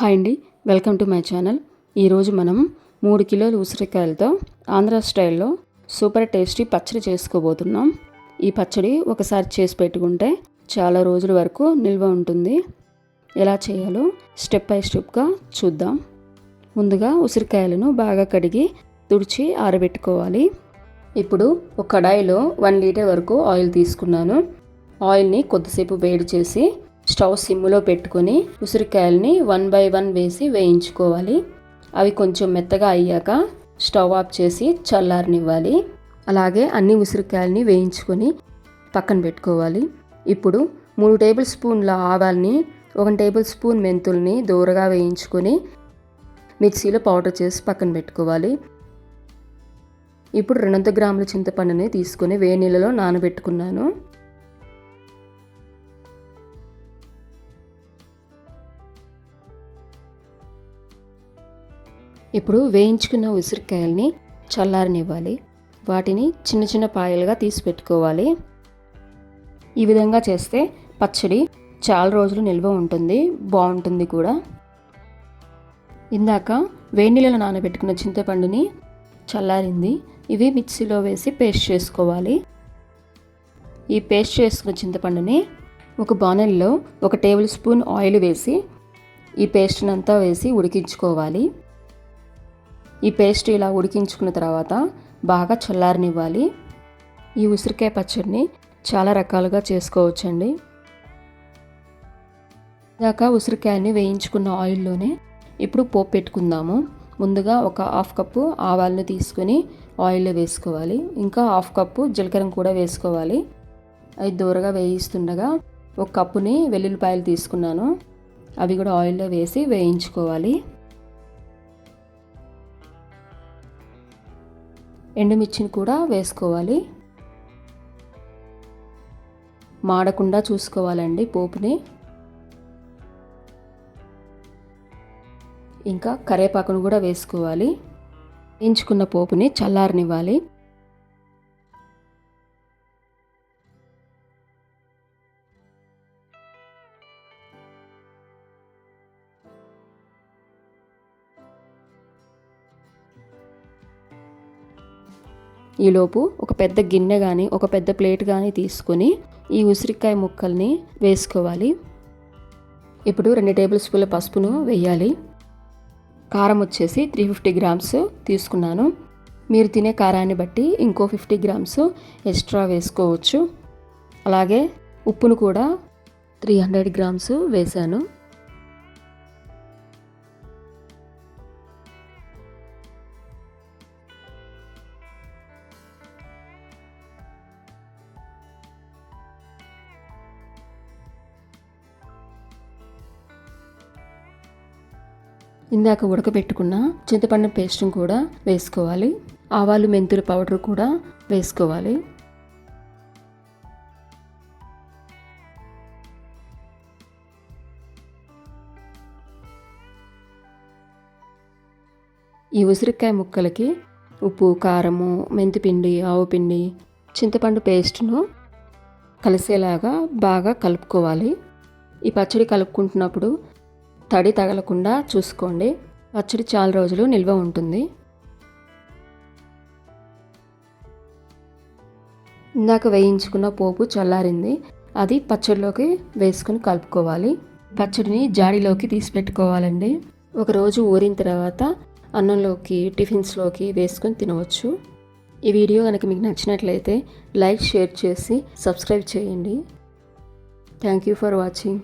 Hi అండి, welcome to my channel. ఈరోజు మనం 3 కిలోల ఉసిరికాయలతో ఆంధ్ర స్టైల్లో సూపర్ టేస్టీ పచ్చడి చేసుకోబోతున్నాం. ఈ పచ్చడి ఒకసారి చేసి పెట్టుకుంటే చాలా రోజుల వరకు నిల్వ ఉంటుంది. ఎలా చేయాలో స్టెప్ బై స్టెప్గా చూద్దాం. ముందుగా ఉసిరికాయలను బాగా కడిగి తుడిచి ఆరబెట్టుకోవాలి. ఇప్పుడు ఒక కడాయిలో 1 లీటర్ వరకు ఆయిల్ తీసుకున్నాను. ఆయిల్ని కొద్దిసేపు వేడి చేసి స్టవ్ సిమ్లో పెట్టుకొని ఉసిరికాయలని 1 బై 1 వేసి వేయించుకోవాలి. అవి కొంచెం మెత్తగా అయ్యాక స్టవ్ ఆఫ్ చేసి చల్లారనివ్వాలి. అలాగే అన్ని ఉసిరికాయలని వేయించుకొని పక్కన పెట్టుకోవాలి. ఇప్పుడు 3 టేబుల్ స్పూన్ల ఆవాల్ని 1 టేబుల్ స్పూన్ మెంతుల్ని దూరగా వేయించుకొని మిక్సీలో పౌడర్ చేసి పక్కన పెట్టుకోవాలి. ఇప్పుడు 200 గ్రాముల చింతపండుని తీసుకొని వేడి నీళ్ళలో నానబెట్టుకున్నాను. ఇప్పుడు వేయించుకున్న ఉసిరికాయల్ని చల్లారనివ్వాలి. వాటిని చిన్న చిన్న పాయలుగా తీసి పెట్టుకోవాలి. ఈ విధంగా చేస్తే పచ్చడి చాలా రోజులు నిల్వ ఉంటుంది, బాగుంటుంది కూడా. ఇందాక వేడి నీళ్ళలో నానబెట్టుకున్న చింతపండుని చల్లారింది. ఇవి మిక్సీలో వేసి పేస్ట్ చేసుకోవాలి. ఈ పేస్ట్ చేసుకున్న చింతపండుని ఒక బాణలిలో 1 టేబుల్ స్పూన్ ఆయిల్ వేసి ఈ పేస్ట్ని అంతా వేసి ఉడికించుకోవాలి. ఈ పేస్ట్ ఇలా ఉడికించుకున్న తర్వాత బాగా చల్లారనివ్వాలి. ఈ ఉసిరికాయ పచ్చడిని చాలా రకాలుగా చేసుకోవచ్చండి. దాకా ఉసిరికాయని వేయించుకున్న ఆయిల్లోనే ఇప్పుడు పోపు పెట్టుకుందాము. ముందుగా ఒక 1/2 కప్పు ఆవాలను తీసుకొని ఆయిల్లో వేసుకోవాలి. ఇంకా 1/2 కప్పు జీలకర్ర కూడా వేసుకోవాలి. అవి దూరగా వేయిస్తుండగా 1 కప్పుని వెల్లుల్లిపాయలు తీసుకున్నాను. అవి కూడా ఆయిల్లో వేసి వేయించుకోవాలి. ఎండుమిర్చిని కూడా వేసుకోవాలి. మాడకుండా చూసుకోవాలండి పోపుని. ఇంకా కరివేపాకును కూడా వేసుకోవాలి. వేయించుకున్న పోపుని చల్లారనివ్వాలి. ఈలోపు ఒక పెద్ద గిన్నె కానీ ఒక పెద్ద ప్లేట్ కానీ తీసుకొని ఈ ఉసిరికాయ ముక్కల్ని వేసుకోవాలి. ఇప్పుడు 2 టేబుల్ స్పూన్ల పసుపును వేయాలి. కారం వచ్చేసి 350 గ్రామ్స్ తీసుకున్నాను. మీరు తినే కారాన్ని బట్టి ఇంకో 50 గ్రామ్స్ ఎక్స్ట్రా వేసుకోవచ్చు. అలాగే ఉప్పును కూడా 300 గ్రామ్స్ వేసాను. ఇందాక ఉడకబెట్టుకున్న చింతపండు పేస్ట్ని కూడా వేసుకోవాలి. ఆవాలు మెంతుల పౌడర్ కూడా వేసుకోవాలి. ఈ ఉసిరికాయ ముక్కలకి ఉప్పు, కారము, మెంతిపిండి, ఆవుపిండి, చింతపండు పేస్ట్ను కలిసేలాగా బాగా కలుపుకోవాలి. ఈ పచ్చడి కలుపుకుంటున్నప్పుడు తడి తగలకుండా చూసుకోండి. పచ్చడి చాలా రోజులు నిల్వ ఉంటుంది. ఇందాక వేయించుకున్న పోపు చల్లారింది. అది పచ్చడిలోకి వేసుకుని కలుపుకోవాలి. పచ్చడిని జాడీలోకి తీసి పెట్టుకోవాలండి. ఒకరోజు ఊరిన తర్వాత అన్నంలోకి, టిఫిన్స్లోకి వేసుకొని తినవచ్చు. ఈ వీడియో కనుక మీకు నచ్చినట్లయితే లైక్, షేర్ చేసి సబ్స్క్రైబ్ చేయండి. Thank you for watching.